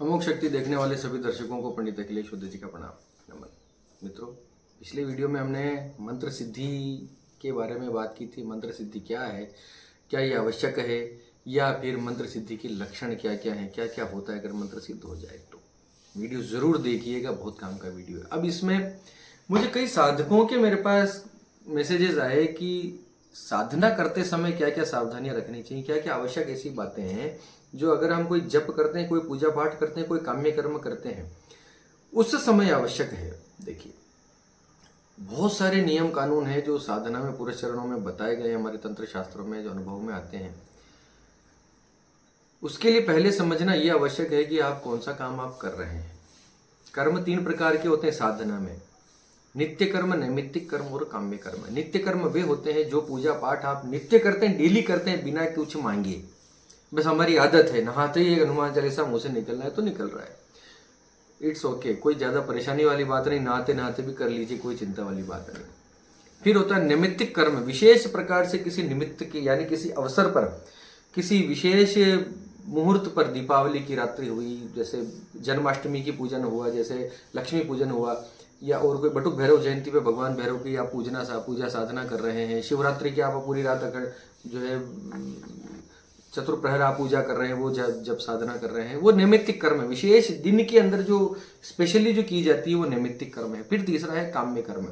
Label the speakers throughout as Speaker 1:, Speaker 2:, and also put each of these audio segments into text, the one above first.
Speaker 1: अमोघ शक्ति देखने वाले सभी दर्शकों को पंडित अखिलेश शुद्ध जी का प्रणाम। नमन मित्रों, पिछले वीडियो में हमने मंत्र सिद्धि के बारे में बात की थी। मंत्र सिद्धि क्या है, क्या ये आवश्यक है, या फिर मंत्र सिद्धि के लक्षण क्या क्या हैं, क्या क्या होता है अगर मंत्र सिद्ध हो जाए। तो वीडियो ज़रूर देखिएगा, बहुत काम का वीडियो है। अब इसमें मुझे कई साधकों के मेरे पास मैसेजेस आए कि साधना करते समय क्या क्या सावधानियां रखनी चाहिए, क्या क्या आवश्यक ऐसी बातें हैं जो अगर हम कोई जप करते हैं, कोई पूजा पाठ करते हैं, कोई काम्य कर्म करते हैं, उस समय आवश्यक है। देखिए, बहुत सारे नियम कानून हैं जो साधना में पूरे चरणों में बताए गए हमारे तंत्र शास्त्रों में, जो अनुभव में आते हैं। उसके लिए पहले समझना यह आवश्यक है कि आप कौन सा काम आप कर रहे हैं। कर्म तीन प्रकार के होते हैं साधना में: नित्य कर्म, नैमित्तिक कर्म और काम्य कर्म। नित्य कर्म वे होते हैं जो पूजा पाठ आप नित्य करते हैं, डेली करते हैं, बिना कुछ मांगे। बस हमारी आदत है, नहाते ही एक हनुमान चालीसा मुंह से निकलना है तो निकल रहा है, इट्स ओके, कोई ज्यादा परेशानी वाली बात नहीं, नहाते नहाते भी कर लीजिए, कोई चिंता वाली बात नहीं। फिर होता है नैमित्तिक कर्म, विशेष प्रकार से किसी निमित्त के यानी किसी अवसर पर, किसी विशेष मुहूर्त पर, दीपावली की रात्रि हुई, जैसे जन्माष्टमी की पूजन हुआ, जैसे लक्ष्मी पूजन हुआ, या और कोई बटुक भैरव जयंती पे भगवान भैरव की आप पूजा साधना कर रहे हैं, शिवरात्रि की आप पूरी रात अगर जो है चतुर्प्रहर आप पूजा कर रहे हैं, वो जब साधना कर रहे हैं, वो नैमित्तिक कर्म है। विशेष दिन के अंदर जो स्पेशली जो की जाती है वो नैमित्तिक कर्म है। फिर तीसरा है काम्य कर्म।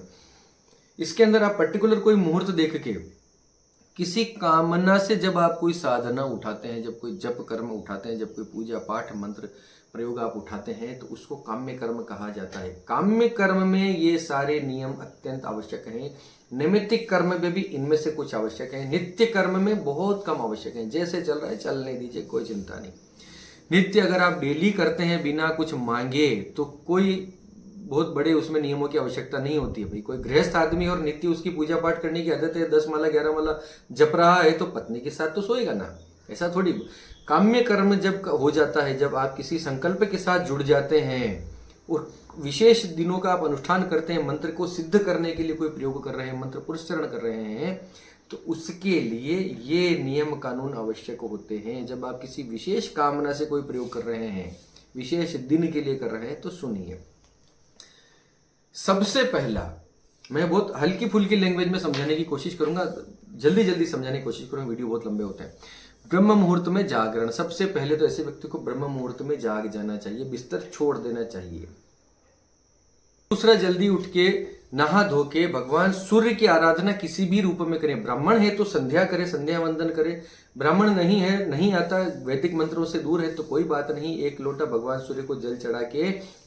Speaker 1: इसके अंदर आप पर्टिकुलर कोई मुहूर्त देख के किसी कामना से जब आप कोई साधना उठाते हैं, जब कोई जप कर्म उठाते हैं, जब कोई पूजा पाठ मंत्र प्रयोग आप उठाते हैं, तो उसको काम्य कर्म कहा जाता है। काम्य कर्म में ये सारे नियम अत्यंत आवश्यक हैं। नैमित्तिक कर्म में भी इनमें से कुछ आवश्यक है, नित्य कर्म में बहुत कम आवश्यक है। जैसे चल रहा है चलने दीजिए, कोई चिंता नहीं। नित्य अगर आप डेली करते हैं बिना कुछ मांगे तो कोई बहुत बड़े उसमें नियमों की आवश्यकता नहीं होती है। भाई कोई गृहस्थ आदमी और नित्य उसकी पूजा पाठ करने की आदत है, 10 माला 11 माला जप रहा है, तो पत्नी के साथ तो सोएगा ना, ऐसा थोड़ी। काम्य कर्म जब हो जाता है, जब आप किसी संकल्प के साथ जुड़ जाते हैं और विशेष दिनों का आप अनुष्ठान करते हैं, मंत्र को सिद्ध करने के लिए कोई प्रयोग कर रहे हैं, मंत्र पुरस्चरण कर रहे हैं, तो उसके लिए ये नियम कानून आवश्यक होते हैं। जब आप किसी विशेष कामना से कोई प्रयोग कर रहे हैं, विशेष दिन के लिए कर रहे हैं, तो सुनिए। सबसे पहला, मैं बहुत हल्की फुल्की लैंग्वेज में समझाने की कोशिश करूंगा, जल्दी जल्दी समझाने की कोशिश करूंगा, वीडियो बहुत लंबे होते हैं। ब्रह्म मुहूर्त में जागरण। सबसे पहले तो ऐसे व्यक्ति को ब्रह्म मुहूर्त में जाग जाना चाहिए, बिस्तर छोड़ देना चाहिए। दूसरा, जल्दी उठ के नहा धो के भगवान सूर्य की आराधना किसी भी रूप में करें। ब्राह्मण है तो संध्या करे, संध्या वंदन करे। ब्राह्मण नहीं है, नहीं आता, वैदिक मंत्रों से दूर है, तो कोई बात नहीं, एक लोटा भगवान सूर्य को जल चढ़ा के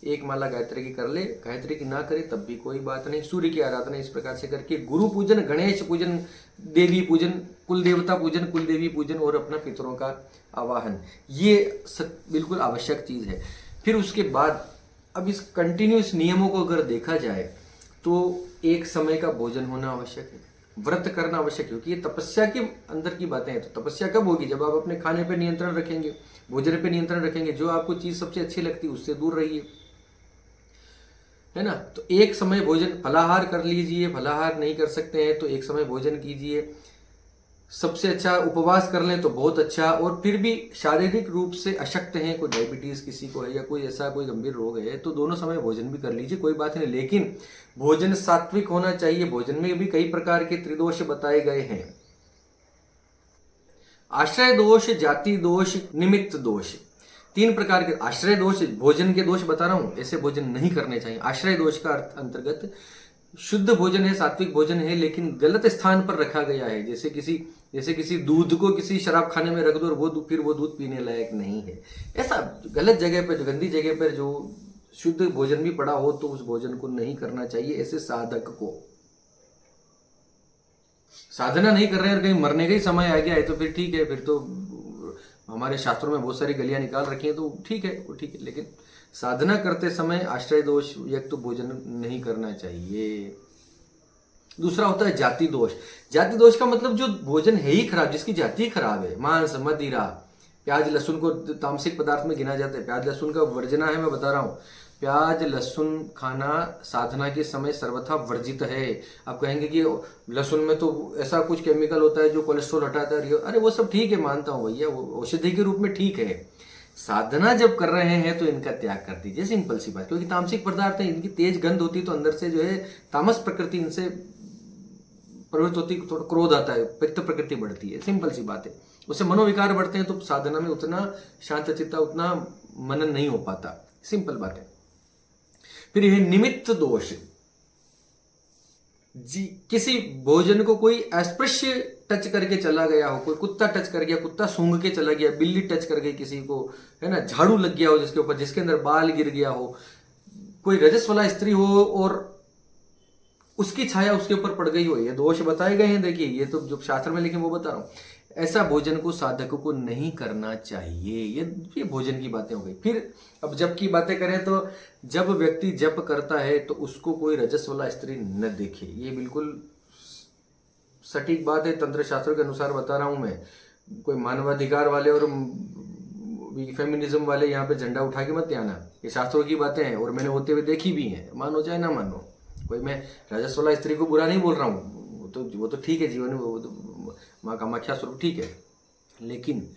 Speaker 1: एक माला गायत्री की कर ले। गायत्री की ना करे तब भी कोई बात नहीं। सूर्य की आराधना इस प्रकार से करके गुरु पूजन, गणेश पूजन, देवी पूजन, कुल देवता पूजन, कुल देवी पूजन और अपना पितरों का आवाहन, ये बिल्कुल आवश्यक चीज है। फिर उसके बाद अब इस कंटिन्यूस नियमों को अगर देखा जाए तो एक समय का भोजन होना आवश्यक है, व्रत करना आवश्यक है, क्योंकि ये तपस्या के अंदर की बातें हैं। तो तपस्या कब होगी? जब आप अपने खाने पे नियंत्रण रखेंगे, भोजन पे नियंत्रण रखेंगे, जो आपको चीज सबसे अच्छी लगती है उससे दूर रहिए, है ना। तो एक समय भोजन, फलाहार कर लीजिए, फलाहार नहीं कर सकते हैं तो एक समय भोजन कीजिए। सबसे अच्छा उपवास कर लें तो बहुत अच्छा। और फिर भी शारीरिक रूप से अशक्त हैं, कोई डायबिटीज किसी को है या कोई ऐसा कोई गंभीर रोग है, तो दोनों समय भोजन भी कर लीजिए, कोई बात नहीं। लेकिन भोजन सात्विक होना चाहिए। भोजन में भी कई प्रकार के त्रिदोष बताए गए हैं: आश्रय दोष, जाति दोष, निमित्त दोष। तीन प्रकार के आश्रय दोष, भोजन के दोष बता रहा हूं, ऐसे भोजन नहीं करने चाहिए। आश्रय दोष का अंतर्गत शुद्ध भोजन है, सात्विक भोजन है, लेकिन गलत स्थान पर रखा गया है। जैसे किसी दूध को किसी शराब खाने में रख दो और फिर वो दूध पीने लायक नहीं है। ऐसा गलत जगह पर, गंदी जगह पर जो शुद्ध भोजन भी पड़ा हो तो उस भोजन को नहीं करना चाहिए। ऐसे साधक को, साधना नहीं कर रहे हैं और कहीं मरने का ही समय आ गया है तो फिर ठीक है, फिर तो हमारे शास्त्रों में बहुत सारी गलियां निकाल रखी हैं, तो ठीक है, वो ठीक है। लेकिन साधना करते समय आश्रय दोष युक्त तो भोजन नहीं करना चाहिए। दूसरा होता है जाति दोष। जाति दोष का मतलब जो भोजन है ही खराब, जिसकी जाति खराब है, मांस, मदिरा, प्याज लहसुन को तामसिक पदार्थ में गिना जाता है। प्याज लहसुन का वर्जना है, मैं बता रहा हूँ। प्याज लहसुन खाना साधना के समय सर्वथा वर्जित है। आप कहेंगे कि लहसुन में तो ऐसा कुछ केमिकल होता है जो कोलेस्ट्रॉल हटाता है, अरे वो सब ठीक है, मानता हूँ भैया, वो औषधि के रूप में ठीक है, साधना जब कर रहे हैं तो इनका त्याग कर दीजिए, सिंपल सी बात। क्योंकि तामसिक पदार्थ है, इनकी तेज गंध होती है तो अंदर से जो है तामस प्रकृति इनसे प्रवृत्त होती, थोड़ा क्रोध आता है, पित्त प्रकृति बढ़ती है, सिंपल सी बात है। उससे मनोविकार बढ़ते हैं तो साधना में उतना शांत चित्ता, उतना मनन नहीं हो पाता, सिंपल बात है। फिर यह निमित्त दोष जी, किसी भोजन को कोई अस्पृश्य टच करके चला गया हो, कोई कुत्ता टच कर गया, कुत्ता सूंघ के चला गया, बिल्ली टच कर गई किसी को, है ना, झाड़ू लग गया हो जिसके ऊपर, जिसके अंदर बाल गिर गया हो, कोई रजस वाला स्त्री हो और उसकी छाया उसके ऊपर पड़ गई हो, ये दोष बताए गए हैं। देखिए ये तो जो शास्त्र में लिखे वो बता रहा हूं। ऐसा भोजन को साधक को नहीं करना चाहिए। ये भोजन की बातें हो गई। फिर अब जप की बातें करें तो जब व्यक्ति जप करता है तो उसको कोई रजस वाला स्त्री न देखे, ये बिल्कुल सटीक बात है, तंत्र शास्त्रों के अनुसार बता रहा हूं मैं। कोई मानवाधिकार वाले और फेमिनिज्म वाले यहाँ पे झंडा उठा के मत आना, ये शास्त्रों की बातें हैं और मैंने होते हुए देखी भी हैं, मानो चाहे ना मानो। कोई मैं रजस वाला स्त्री को बुरा नहीं बोल रहा हूँ, वो तो ठीक है, जीवन में वो तो माँ कामाख्या स्वरूप ठीक है। लेकिन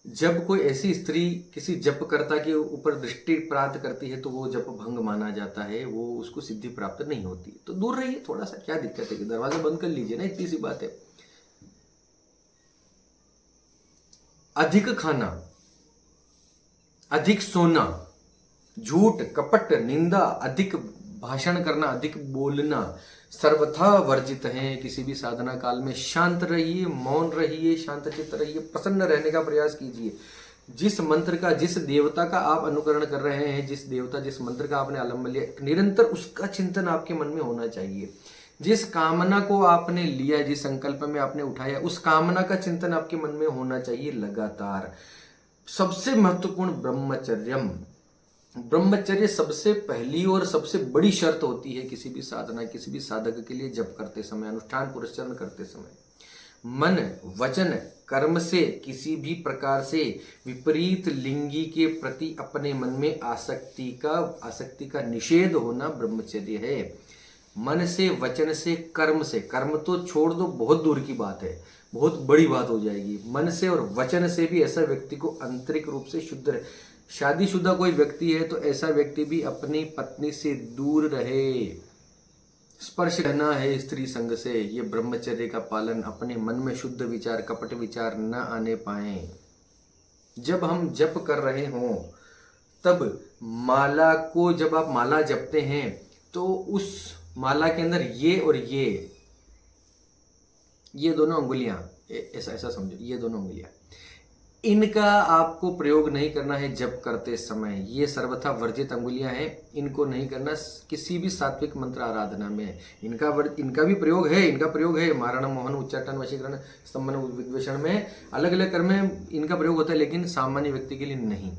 Speaker 1: जब कोई ऐसी स्त्री किसी जपकर्ता के ऊपर दृष्टि प्राप्त करती है तो वो जप भंग माना जाता है, वो उसको सिद्धि प्राप्त नहीं होती। तो दूर रहिए थोड़ा सा, क्या दिक्कत है कि दरवाजा बंद कर लीजिए ना, इतनी सी बात है। अधिक खाना, अधिक सोना, झूठ, कपट, निंदा, अधिक भाषण करना, अधिक बोलना सर्वथा वर्जित है। किसी भी साधना काल में शांत रहिए, मौन रहिए, शांतचित्त रहिए, प्रसन्न रहने का प्रयास कीजिए। जिस मंत्र का, जिस देवता का आप अनुकरण कर रहे हैं, जिस देवता, जिस मंत्र का आपने आलम्बन लिया, निरंतर उसका चिंतन आपके मन में होना चाहिए। जिस कामना को आपने लिया, जिस संकल्प में आपने उठाया, उस कामना का चिंतन आपके मन में होना चाहिए लगातार। सबसे महत्वपूर्ण ब्रह्मचर्यम, ब्रह्मचर्य सबसे पहली और सबसे बड़ी शर्त होती है किसी भी साधना, किसी भी साधक के लिए जप करते समय, अनुष्ठान पुरस्चरण करते समय। मन, वचन, कर्म से किसी भी प्रकार से विपरीत लिंगी के प्रति अपने मन में आसक्ति का निषेध होना ब्रह्मचर्य है। मन से, वचन से, कर्म से, कर्म तो छोड़ दो, बहुत दूर की बात है, बहुत बड़ी बात हो जाएगी। मन से और वचन से भी ऐसा व्यक्ति को आंतरिक रूप से शुद्ध रहे। शादीशुदा कोई व्यक्ति है तो ऐसा व्यक्ति भी अपनी पत्नी से दूर रहे, स्पर्श रहना है स्त्री संग से। ये ब्रह्मचर्य का पालन, अपने मन में शुद्ध विचार, कपट विचार न आने पाए। जब हम जप कर रहे हों तब माला को, जब आप माला जपते हैं तो उस माला के अंदर ये और ये दोनों अंगुलियां, ऐसा समझो, ये दोनों अंगुलियां, इनका आपको प्रयोग नहीं करना है जप करते समय। ये सर्वथा वर्जित अंगुलियां हैं, इनको नहीं करना किसी भी सात्विक मंत्र आराधना में। इनका भी प्रयोग है, इनका प्रयोग है मारण, मोहन, उच्चाटन, वशीकरण, स्तंभन, विद्वेषण में, अलग अलग कर्म में इनका प्रयोग होता है, लेकिन सामान्य व्यक्ति के लिए नहीं।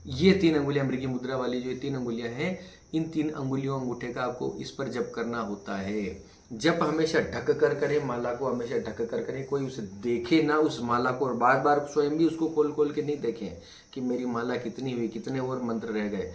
Speaker 1: ये 3 अंगुलियां, मृगी मुद्रा वाली जो 3 अंगुलियां हैं, इन 3 अंगुलियों अंगूठे का आपको इस पर जप करना होता है। जप हमेशा ढक कर करें, माला को हमेशा ढक कर करें, कोई उसे देखे ना उस माला को, और बार बार स्वयं भी उसको खोल खोल के नहीं देखें कि मेरी माला कितनी हुई, कितने और मंत्र रह गए,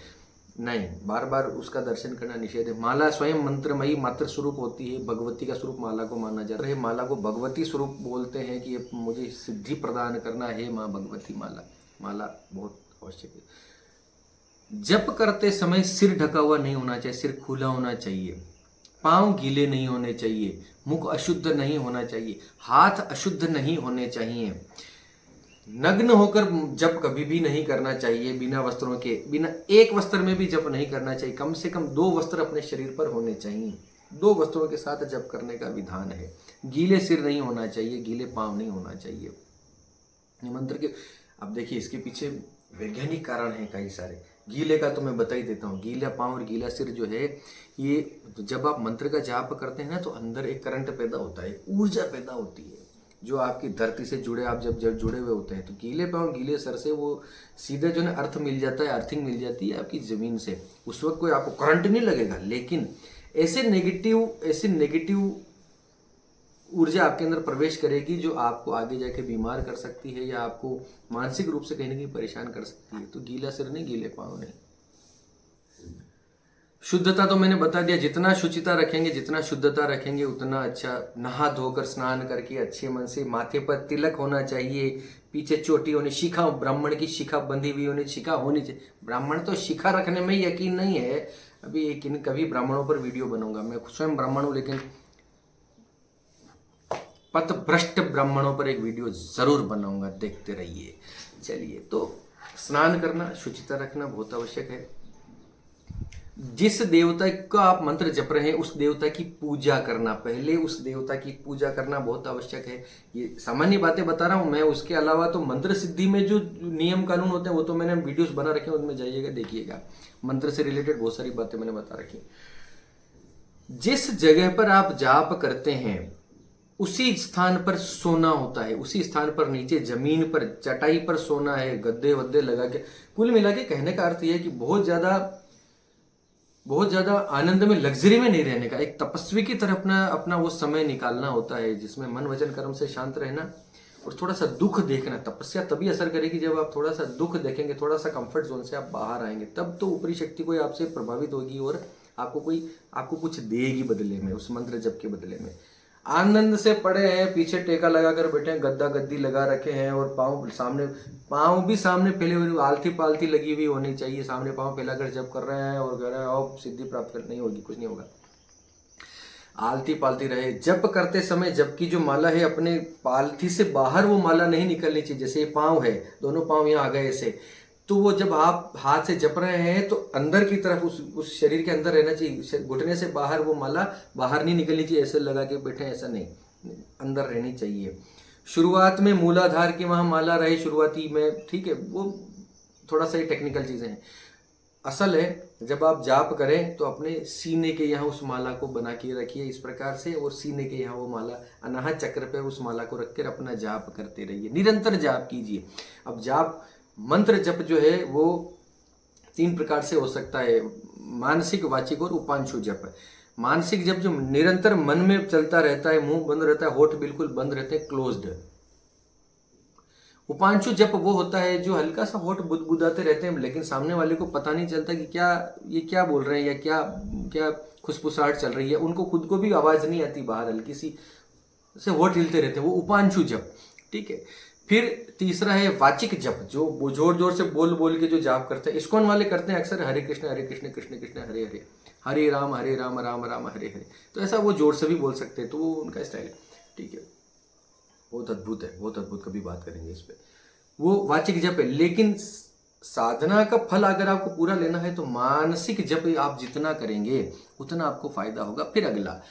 Speaker 1: नहीं, बार बार उसका दर्शन करना निषेध है। माला स्वयं मंत्रमयी मात्र स्वरूप होती है, भगवती का स्वरूप माला को माना जाता है। माला को भगवती स्वरूप बोलते हैं कि मुझे सिद्धि प्रदान करना है, माँ भगवती। माला बहुत आवश्यक है। जप करते समय सिर ढका हुआ नहीं होना चाहिए, सिर खुला होना चाहिए, पांव गीले नहीं होने चाहिए, मुख अशुद्ध नहीं होना चाहिए, हाथ अशुद्ध नहीं होने चाहिए। नग्न होकर जप कभी भी नहीं करना चाहिए, बिना वस्त्रों के, बिना एक वस्त्र में भी जप नहीं करना चाहिए। कम से कम 2 वस्त्र अपने शरीर पर होने चाहिए, 2 वस्त्रों के साथ जप करने का विधान है। गीले सिर नहीं होना चाहिए, गीले पांव नहीं होना चाहिए। मंत्र के, अब देखिए इसके पीछे वैज्ञानिक कारण है कई सारे। गीले का तो मैं बता ही देता हूँ, गीला पांव और गीला सिर जो है, ये जब आप मंत्र का जाप करते हैं ना तो अंदर एक करंट पैदा होता है, ऊर्जा पैदा होती है जो आपकी धरती से जुड़े, आप जब जुड़े हुए होते हैं तो गीले पांव गीले सर से वो सीधे जो है अर्थ मिल जाता है, अर्थिंग मिल जाती है आपकी जमीन से। उस वक्त कोई आपको करंट नहीं लगेगा, लेकिन ऐसे नेगेटिव ऊर्जा आपके अंदर प्रवेश करेगी जो आपको आगे जाके बीमार कर सकती है या आपको मानसिक रूप से कहीं ना कहीं परेशान कर सकती है। तो गीला सिर नहीं, गीले पांव नहीं। शुद्धता तो मैंने बता दिया, जितना शुचिता रखेंगे, जितना शुद्धता रखेंगे उतना अच्छा। नहा धोकर स्नान करके अच्छे मन से, माथे पर तिलक होना चाहिए, पीछे चोटी होनी, शिखा, ब्राह्मण की शिखा बंधी हुई होनी, शिखा होनी चाहिए। ब्राह्मण तो शिखा रखने में यकीन नहीं है। अभी एक कभी ब्राह्मणों पर वीडियो बनाऊंगा, मैं स्वयं ब्राह्मण हूं, लेकिन पथभ्रष्ट ब्राह्मणों पर एक वीडियो जरूर बनाऊंगा, देखते रहिए। चलिए, तो स्नान करना, शुचिता रखना बहुत आवश्यक है। जिस देवता का आप मंत्र जप रहे हैं उस देवता की पूजा करना, पहले उस देवता की पूजा करना बहुत आवश्यक है। ये सामान्य बातें बता रहा हूं मैं, उसके अलावा तो मंत्र सिद्धि में जो नियम कानून होते हैं वो तो मैंने वीडियोस बना रखे हैं, उनमें जाइएगा देखिएगा। मंत्र से रिलेटेड बहुत सारी बातें मैंने बता रखी। जिस जगह पर आप जाप करते हैं उसी स्थान पर सोना होता है, उसी स्थान पर नीचे जमीन पर चटाई पर सोना है, गद्दे वद्दे लगा के। कुल मिला के कहने का अर्थ यह है कि बहुत ज्यादा आनंद में, लग्जरी में नहीं रहने का, एक तपस्वी की तरह अपना अपना वो समय निकालना होता है, जिसमें मन वचन कर्म से शांत रहना और थोड़ा सा दुख देखना। तपस्या तभी असर करेगी जब आप थोड़ा सा दुख देखेंगे, थोड़ा सा कंफर्ट जोन से आप बाहर आएंगे, तब तो ऊपरी शक्ति कोई आपसे प्रभावित होगी और आपको कुछ देगी बदले में, उस मंत्र जप के बदले में। आनंद से पड़े हैं, पीछे टेका लगाकर बैठे हैं, गद्दा गद्दी लगा रखे हैं और पाँव भी सामने फैले हुए, आलती पालती लगी हुई होनी चाहिए, सामने पाँव फैलाकर जप कर रहे हैं और कह रहे हैं और सिद्धि प्राप्त कर, नहीं होगी, कुछ नहीं होगा। आलती पालती रहे। जप करते समय जप की जो माला है अपने पालथी से बाहर वो माला नहीं निकलनी चाहिए। जैसे ये पाँव है, दोनों पाँव यहाँ आ गए ऐसे, तो वो जब आप हाथ से जप रहे हैं तो अंदर की तरफ उस शरीर के अंदर रहना चाहिए, घुटने से बाहर वो माला बाहर नहीं निकलनी चाहिए, ऐसे लगा के बैठे, ऐसा नहीं, अंदर रहनी चाहिए। शुरुआत में मूलाधार की वहां माला रहे शुरुआती में, ठीक है, वो थोड़ा सा ही टेक्निकल चीजें हैं। असल है जब आप जाप करें तो अपने सीने के यहाँ उस माला को बना के रखिए इस प्रकार से, और सीने के यहाँ वो माला, अनाहत चक्र पे उस माला को रखकर अपना जाप करते रहिए, निरंतर जाप कीजिए। अब जाप मंत्र जप जो है वो 3 प्रकार से हो सकता है, मानसिक, वाचिक और उपांशु जप। मानसिक जप जो निरंतर मन में चलता रहता है, मुंह बंद रहता है, होठ बिल्कुल बंद रहते हैं, क्लोज्ड। उपांशु जप वो होता है जो हल्का सा होठ बुदबुदाते रहते हैं, लेकिन सामने वाले को पता नहीं चलता कि ये क्या बोल रहे हैं या क्या क्या खुसफुसाहट चल रही है, उनको खुद को भी आवाज नहीं आती बाहर, हल्की सी से होठ हिलते रहते हैं, वो उपांशु जप, ठीक है। फिर तीसरा है वाचिक जप, जो जोर जोर से बोल बोल के जो जाप करते हैं, इस्कॉन वाले करते हैं अक्सर, हरे कृष्ण कृष्ण कृष्ण हरे हरे, हरे राम राम राम हरे हरे, तो ऐसा वो जोर से भी बोल सकते हैं, तो वो उनका स्टाइल है, ठीक है। बहुत अद्भुत है, बहुत अद्भुत, कभी बात करेंगे इस पे। वो वाचिक जप है, लेकिन साधना का फल अगर आपको पूरा लेना है तो मानसिक जप आप जितना करेंगे उतना आपको फायदा होगा। फिर अगला,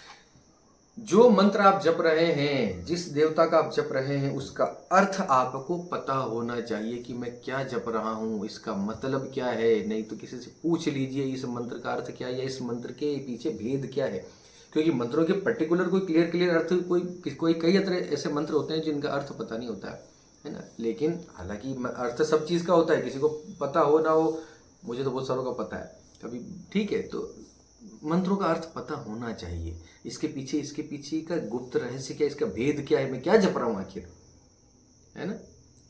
Speaker 1: जो मंत्र आप जप रहे हैं, जिस देवता का आप जप रहे हैं, उसका अर्थ आपको पता होना चाहिए कि मैं क्या जप रहा हूं, इसका मतलब क्या है। नहीं तो किसी से पूछ लीजिए इस मंत्र का अर्थ क्या है या इस मंत्र के पीछे भेद क्या है, क्योंकि मंत्रों के पर्टिकुलर कोई क्लियर अर्थ, कोई कई तरह ऐसे मंत्र होते हैं जिनका अर्थ पता नहीं होता है ना। लेकिन हालांकि अर्थ सब चीज का होता है, किसी को पता हो ना हो, मुझे तो बहुत सारों का पता है कभी, ठीक है। तो मंत्रों का अर्थ पता होना चाहिए, इसके पीछे का गुप्त रहस्य क्या, इसका भेद क्या है, मैं क्या जप रहा हूं आखिर, है ना।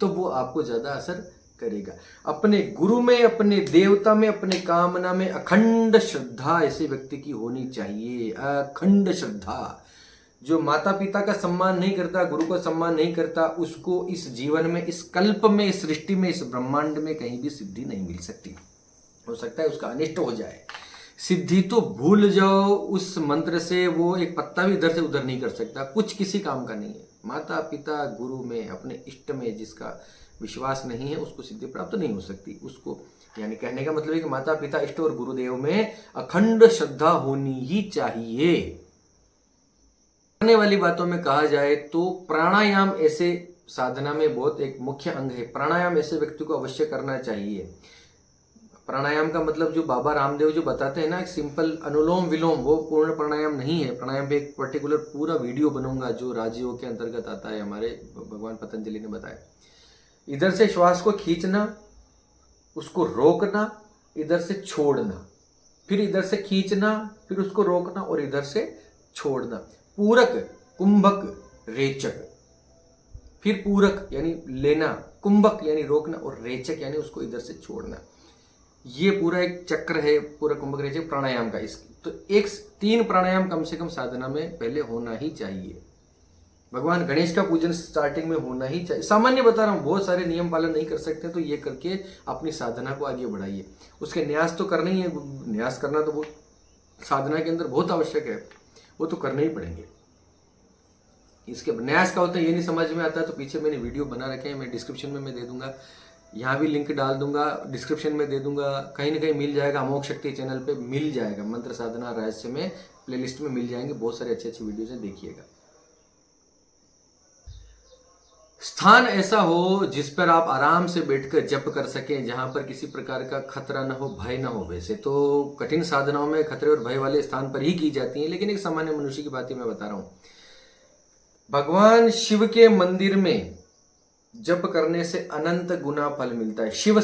Speaker 1: तो वो आपको ज्यादा असर करेगा। अपने गुरु में, अपने देवता में, अपने कामना में अखंड श्रद्धा ऐसे व्यक्ति की होनी चाहिए, अखंड श्रद्धा। जो माता पिता का सम्मान नहीं करता, गुरु का सम्मान नहीं करता, उसको इस जीवन में, इस कल्प में, इस सृष्टि में, इस ब्रह्मांड में कहीं भी सिद्धि नहीं मिल सकती। हो सकता है उसका अनिष्ट हो जाए, सिद्धि तो भूल जाओ, उस मंत्र से वो एक पत्ता भी इधर से उधर नहीं कर सकता, कुछ किसी काम का नहीं है। माता पिता गुरु में, अपने इष्ट में जिसका विश्वास नहीं है उसको सिद्धि प्राप्त नहीं हो सकती। उसको, यानी कहने का मतलब है कि माता पिता इष्ट और गुरुदेव में अखंड श्रद्धा होनी ही चाहिए। करने वाली बातों में कहा जाए तो प्राणायाम ऐसे साधना में बहुत एक मुख्य अंग है। प्राणायाम ऐसे व्यक्ति को अवश्य करना चाहिए। प्राणायाम का मतलब जो बाबा रामदेव जो बताते हैं ना, एक सिंपल अनुलोम विलोम, वो पूर्ण प्राणायाम नहीं है। प्राणायाम पे एक पर्टिकुलर पूरा वीडियो बनूंगा जो राजयोग के अंतर्गत आता है, हमारे भगवान पतंजलि ने बताया। इधर से श्वास को खींचना, उसको रोकना, इधर से छोड़ना, फिर इधर से खींचना, फिर उसको रोकना और इधर से छोड़ना। पूरक, कुंभक, रेचक। फिर पूरक यानी लेना, कुंभक यानी रोकना और रेचक यानी उसको इधर से छोड़ना। ये पूरा एक चक्र है, पूरा कुंभक रेचक प्राणायाम का। इस तो एक 3 प्राणायाम कम से कम साधना में पहले होना ही चाहिए। भगवान गणेश का पूजन स्टार्टिंग में होना ही चाहिए। सामान्य बता रहा हूँ, बहुत सारे नियम पालन नहीं कर सकते तो ये करके अपनी साधना को आगे बढ़ाइए। उसके न्यास तो करना ही है, न्यास करना तो वो साधना के अंदर बहुत आवश्यक है, वो तो करने ही पड़ेंगे। इसके न्यास का होता है ये नहीं समझ में आता तो पीछे मैंने वीडियो बना रखे हैं, मैं डिस्क्रिप्शन में मैं दे दूंगा, यहाँ भी लिंक डाल दूंगा, डिस्क्रिप्शन में दे दूंगा, कहीं ना कहीं मिल जाएगा। अमोघ शक्ति चैनल पे मिल जाएगा, मंत्र साधना रहस्य में प्लेलिस्ट में मिल जाएंगे, बहुत सारे अच्छे अच्छे वीडियोज हैं, देखिएगा। स्थान ऐसा हो जिस पर आप आराम से बैठकर जप कर सकें, जहां पर किसी प्रकार का खतरा न हो, भय न हो। वैसे तो कठिन साधनाओं में खतरे और भय वाले स्थान पर ही की जाती हैं, लेकिन एक सामान्य मनुष्य की बात ही मैं बता रहा हूं। भगवान शिव के मंदिर में जप करने से अनंत गुना फल मिलता है। शिव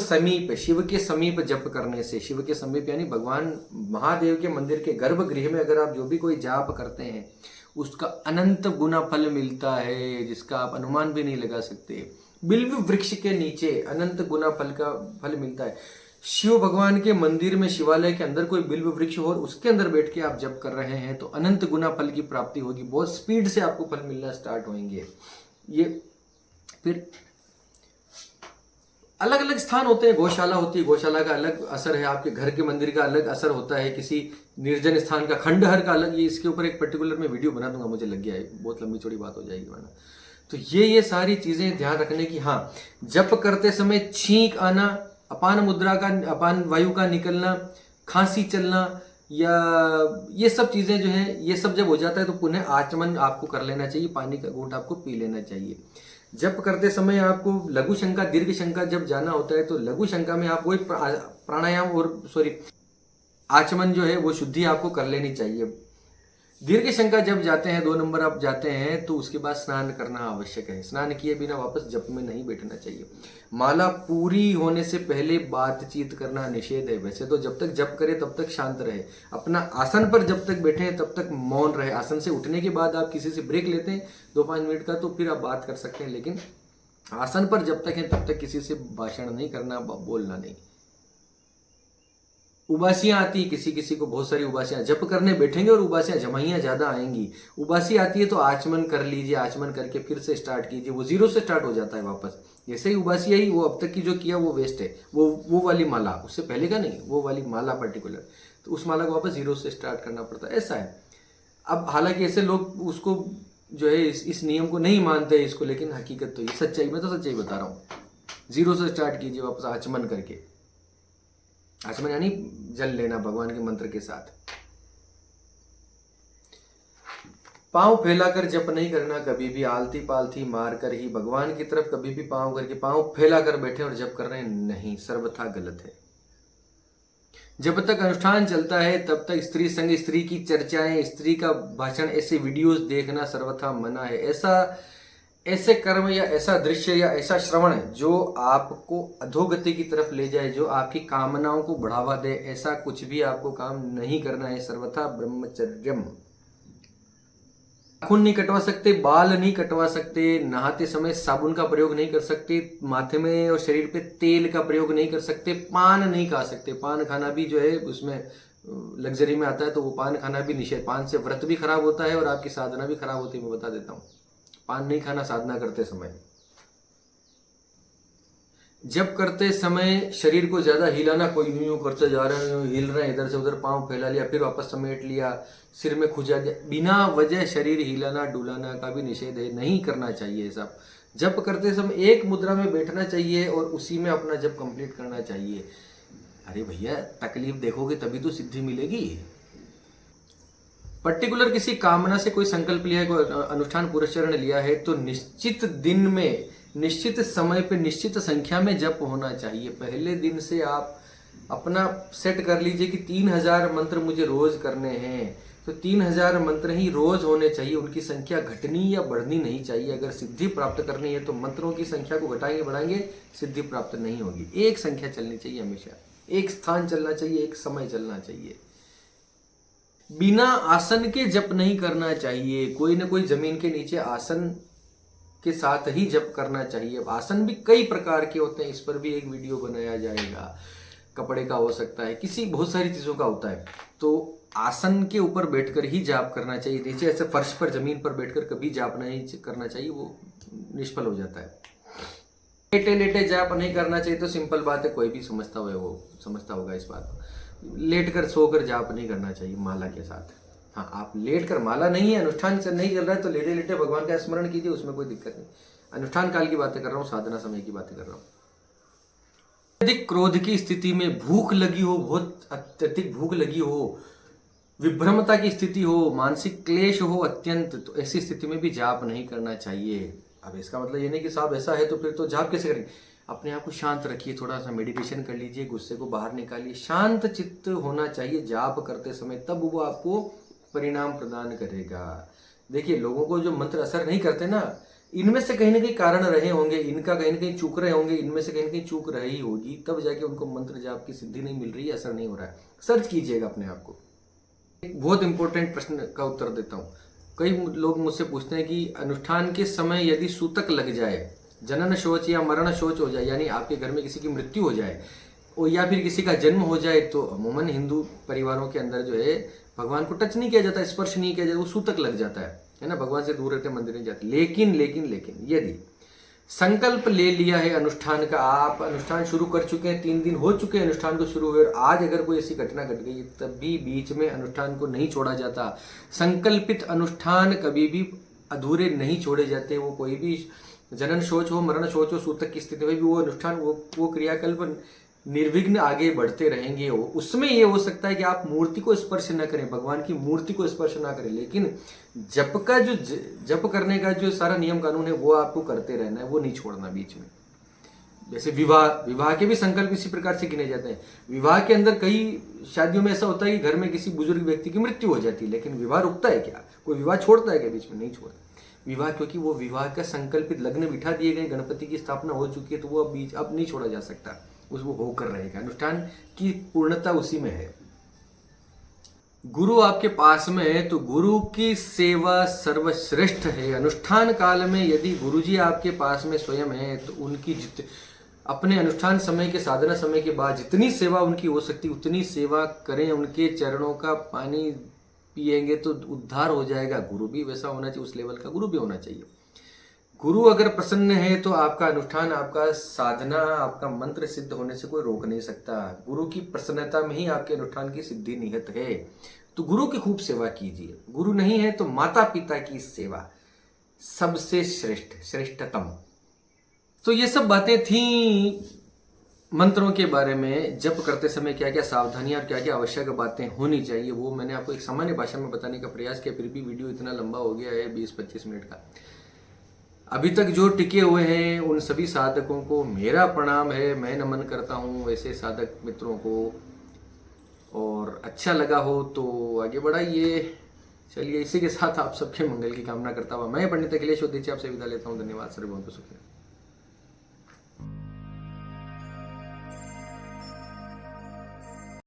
Speaker 1: के समीप जप करने से, शिव के समीप यानी भगवान महादेव के मंदिर के गर्भगृह में अगर आप जो भी कोई जाप करते हैं उसका अनंत गुना फल मिलता है, जिसका आप अनुमान भी नहीं लगा सकते। बिल्व वृक्ष के नीचे अनंत गुना फल का फल मिलता है। शिव भगवान के मंदिर में, शिवालय के अंदर कोई बिल्व वृक्ष हो और उसके अंदर बैठ के आप जप कर रहे हैं तो अनंत गुना फल की प्राप्ति होगी। बहुत स्पीड से आपको फल मिलना स्टार्ट होंगे। ये फिर अलग अलग स्थान होते हैं, गौशाला होती है, गौशाला का अलग असर है, आपके घर के मंदिर का अलग असर होता है, किसी निर्जन स्थान का, खंडहर का अलग। ये इसके ऊपर एक पर्टिकुलर मैं वीडियो बना दूंगा, मुझे लग गया है, बहुत लंबी चौड़ी बात हो जाएगी वरना। तो ये सारी चीजें ध्यान रखने की। हाँ, जप करते समय छींक आना, अपान मुद्रा का, अपान वायु का निकलना, खांसी चलना, या ये सब चीजें जो है, ये सब जब हो जाता है तो पुनः आचमन आपको कर लेना चाहिए, पानी का घूंट आपको पी लेना चाहिए। जप करते समय आपको लघु शंका, दीर्घ शंका जब जाना होता है तो लघु शंका में आप वही प्राणायाम और आचमन जो है वो शुद्धि आपको कर लेनी चाहिए। दीर्घ शंका जब जाते हैं, 2 नंबर आप जाते हैं तो उसके बाद स्नान करना आवश्यक है। स्नान किए बिना वापस जप में नहीं बैठना चाहिए। माला पूरी होने से पहले बातचीत करना निषेध है। वैसे तो जब तक जप करे तब तक शांत रहे, अपना आसन पर जब तक बैठे तब तक मौन रहे। आसन से उठने के बाद आप किसी से ब्रेक लेते हैं 2-5 मिनट का तो फिर आप बात कर सकते हैं, लेकिन आसन पर जब तक है तब तक किसी से भाषण नहीं करना, बोलना नहीं। उबासियां आती है किसी किसी को, बहुत सारी उबासियां, जप करने बैठेंगे और उबासियां जमाइयां ज्यादा आएंगी। उबासी आती है तो आचमन कर लीजिए, आचमन करके फिर से स्टार्ट कीजिए, वो 0 से स्टार्ट हो जाता है वापस। जैसे ही उबासी आई, वो अब तक की जो किया वो वेस्ट है, वो वाली माला, उससे पहले का नहीं, वो वाली माला पर्टिकुलर, तो उस माला को वापस 0 से स्टार्ट करना पड़ता है, ऐसा है। अब हालांकि ऐसे लोग उसको जो है इस नियम को नहीं मानते इसको, लेकिन हकीकत तो ये सच्चाई, मैं तो सच्चाई बता रहा हूँ। 0 से स्टार्ट कीजिए वापस आचमन करके। आचमन यानी जल लेना भगवान के मंत्र के साथ। पांव फैलाकर जप नहीं करना कभी भी, आलती पालती मार कर ही भगवान की तरफ कभी भी पांव करके, पांव फैलाकर बैठे और जप कर रहे हैं, नहीं, सर्वथा गलत है। जब तक अनुष्ठान चलता है तब तक स्त्री संग, स्त्री की चर्चाएं, स्त्री का भाषण, ऐसे वीडियोस देखना सर्वथा मना है। ऐसे कर्म या ऐसा दृश्य या ऐसा श्रवण जो आपको अधोगति की तरफ ले जाए, जो आपकी कामनाओं को बढ़ावा दे, ऐसा कुछ भी आपको काम नहीं करना है। सर्वथा ब्रह्मचर्यम। नाखून नहीं कटवा सकते, बाल नहीं कटवा सकते, नहाते समय साबुन का प्रयोग नहीं कर सकते, माथे में और शरीर पे तेल का प्रयोग नहीं कर सकते, पान नहीं खा सकते। पान खाना भी जो है उसमें लग्जरी में आता है, तो वो पान खाना भी निषेध। पान से व्रत भी खराब होता है और आपकी साधना भी खराब होती है, मैं बता देता हूँ। पान नहीं खाना साधना करते समय। जब करते समय शरीर को ज्यादा हिलाना, कोई यूं करते जा रहे हैं, हिल रहे हैं, इधर से उधर पांव फैला लिया, फिर वापस समेट लिया, सिर में खुजा दिया, बिना वजह शरीर हिलाना डुलाना का भी निषेध है, नहीं करना चाहिए सब। जप करते समय एक मुद्रा में बैठना चाहिए और उसी में अपना जप कंप्लीट करना चाहिए। अरे भैया, तकलीफ देखोगे तभी तो सिद्धि मिलेगी। पर्टिकुलर किसी कामना से कोई संकल्प लिया है, कोई अनुष्ठान पुरस्चरण लिया है, तो निश्चित दिन में, निश्चित समय पे, निश्चित संख्या में जप होना चाहिए। पहले दिन से आप अपना सेट कर लीजिए कि 3000 मंत्र मुझे रोज करने हैं, तो 3000 मंत्र ही रोज होने चाहिए। उनकी संख्या घटनी या बढ़नी नहीं चाहिए। अगर सिद्धि प्राप्त करनी है तो मंत्रों की संख्या को घटाएंगे बढ़ाएंगे, सिद्धि प्राप्त नहीं होगी। एक संख्या चलनी चाहिए हमेशा, एक स्थान चलना चाहिए, एक समय चलना चाहिए। बिना आसन के जप नहीं करना चाहिए। कोई ना कोई जमीन के नीचे आसन के साथ ही जप करना चाहिए। आसन भी कई प्रकार के होते हैं, इस पर भी एक वीडियो बनाया जाएगा। कपड़े का हो सकता है, किसी बहुत सारी चीज़ों का होता है। तो आसन के ऊपर बैठकर ही जाप करना चाहिए। नीचे ऐसे फर्श पर जमीन पर बैठकर कभी जाप नहीं करना चाहिए, वो निष्फल हो जाता है। लेटे लेटे जाप नहीं करना चाहिए, तो सिंपल बात है, कोई भी समझता हुआ वो समझता होगा इस बात को। लेट कर सोकर जाप नहीं करना चाहिए माला के साथ। हाँ, आप लेट कर, माला नहीं है, अनुष्ठान से नहीं चल रहा है, तो लेटे लेटे भगवान का स्मरण कीजिए, उसमें कोई दिक्कत नहीं। अनुष्ठान काल की बातें कर रहा हूँ, साधना समय की बातें कर रहा हूँ। अत्यधिक क्रोध की स्थिति में, भूख लगी हो, बहुत अत्यधिक भूख लगी हो, विभ्रमता की स्थिति हो, मानसिक क्लेश हो अत्यंत, तो ऐसी स्थिति में भी जाप नहीं करना चाहिए। अब इसका मतलब ये नहीं कि साहब ऐसा है तो फिर तो जाप कैसे करेंगे। अपने आप को शांत रखिए, थोड़ा सा मेडिटेशन कर लीजिए, गुस्से को बाहर निकालिए, शांत चित्त होना चाहिए जाप करते समय, तब वो आपको परिणाम प्रदान करेगा। देखिए, लोगों को जो मंत्र असर नहीं करते ना, इनमें से कहीं ना कहीं कारण रहे होंगे, इनका कहीं ना कहीं चूक रहे होंगे, इनमें से कहीं ना कहीं चूक रही होगी, तब जाके उनको मंत्र जाप की सिद्धि नहीं मिल रही है, असर नहीं हो रहा है। सर्च कीजिएगा अपने आप को। एक बहुत इंपॉर्टेंट प्रश्न का उत्तर देता हूँ। कई लोग मुझसे पूछते हैं कि अनुष्ठान के समय यदि सूतक लग जाए, जनन शौच या मरण शौच हो जाए, यानी आपके घर में किसी की मृत्यु हो जाए और या फिर किसी का जन्म हो जाए, तो अमूमन हिंदू परिवारों के अंदर जो है भगवान को टच नहीं किया जाता, स्पर्श नहीं किया जाता, वो सूतक लग जाता है ना, भगवान से दूर रहते, मंदिर नहीं जाते। लेकिन लेकिन लेकिन यदि संकल्प ले लिया है अनुष्ठान का, आप अनुष्ठान शुरू कर चुके हैं, 3 दिन हो चुके हैं अनुष्ठान को शुरू हुए, और आज अगर कोई ऐसी घटना घट गई, तब भी बीच में अनुष्ठान को नहीं छोड़ा जाता। संकल्पित अनुष्ठान कभी भी अधूरे नहीं छोड़े जाते। वो कोई भी जनन शौच हो, मरण शौच हो, सूतक की स्थिति में भी वो अनुष्ठान, वो क्रियाकल्प निर्विघ्न आगे बढ़ते रहेंगे। उसमें ये हो सकता है कि आप मूर्ति को स्पर्श न करें, भगवान की मूर्ति को स्पर्श ना करें, लेकिन जप करने का जो सारा नियम कानून है वो आपको करते रहना है, वो नहीं छोड़ना बीच में। जैसे विवाह के भी संकल्प इसी प्रकार से गिने जाते हैं। विवाह के अंदर कई शादियों में ऐसा होता है कि घर में किसी बुजुर्ग व्यक्ति की मृत्यु हो जाती है, लेकिन विवाह रुकता है क्या? कोई विवाह छोड़ता है क्या बीच में? नहीं छोड़ता विवाह, क्योंकि वो विवाह का संकल्पित लग्न बिठा दिए गए, गणपति की स्थापना हो चुकी है, तो वो अब नहीं छोड़ा जा सकता, वो होकर रहेगा। अनुष्ठान की पूर्णता उसी में है। गुरु आपके पास में है तो गुरु की सेवा सर्वश्रेष्ठ है। अनुष्ठान काल में यदि गुरुजी आपके पास में स्वयं है, तो उनकी अपने अनुष्ठान समय के, साधना समय के बाद जितनी सेवा उनकी हो सकती उतनी सेवा करें। उनके चरणों का पानी पिएंगे तो उद्धार हो जाएगा। गुरु भी वैसा होना चाहिए, उस लेवल का गुरु भी होना चाहिए। गुरु अगर प्रसन्न है तो आपका अनुष्ठान, आपका साधना, आपका मंत्र सिद्ध होने से कोई रोक नहीं सकता। गुरु की प्रसन्नता में ही आपके अनुष्ठान की सिद्धि निहित है। तो गुरु की खूब सेवा कीजिए। गुरु नहीं है तो माता पिता की सेवा सबसे श्रेष्ठतम। तो ये सब बातें थी मंत्रों के बारे में। जप करते समय क्या क्या सावधानियां और क्या क्या आवश्यक बातें होनी चाहिए, वो मैंने आपको एक सामान्य भाषा में बताने का प्रयास किया। फिर भी वीडियो इतना लंबा हो गया है, 20-25 मिनट का। अभी तक जो टिके हुए हैं उन सभी साधकों को मेरा प्रणाम है, मैं नमन करता हूँ ऐसे साधक मित्रों को। और अच्छा लगा हो तो आगे बढ़ाइए। चलिए, इसी के साथ आप सबके मंगल की कामना करता हुआ मैं पंडित अखिलेश उदीची आपसे विदा लेता हूँ। धन्यवाद। सर्वभौम सुखी।